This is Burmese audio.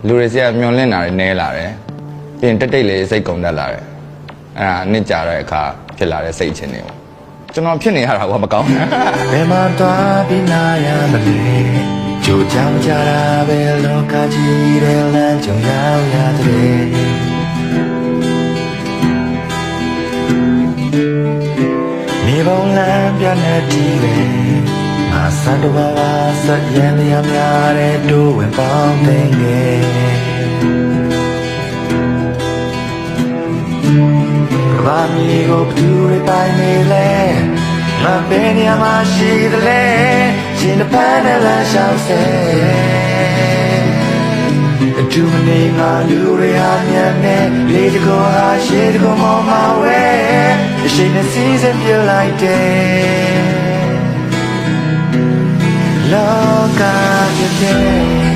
လူတွေစီကမျောလင့်လာတယ်နဲလာတယ်ပြင်တက်တိတ်လေးစိတ်ကုန်တတ်လာတယ်အဲ့ဒါနှစ်ကြာတဲ့အခါဖြစ်လာတဲ့စိတ်ချင်းတွေပေါ့ကျွန်တော်ဖြစ်နေရတာကမကောင်းဘူးဘယ်မှာသွားပြီးနာရမလဲကြိုကြောင်ကြတာပဲလောကကြီးတဲ့လမ်းကြုံရောက်ရတဲ့နေပုံလမ်းပြနေတီးပဲငါစံတော်ဘာဆက်ရန်ရများတဲ့ဒိုးဝင်ပေါင်းသိငယ်ဘာမီကိုဘသူတွေပိုင်းနေလဲငါဘယ်နေရာမှာရှိသလဲရှင်တစ်ဖက်နဲ့လမ်းလျှောက်ဆဲအတူမနေငါလူတွေဟာမြန်နေလေတကောဟာရှေ့တကောမောင်းမှာဝဲအရှိန်နဲ့စီးစပြလိုက်တယ်လောကရဲ့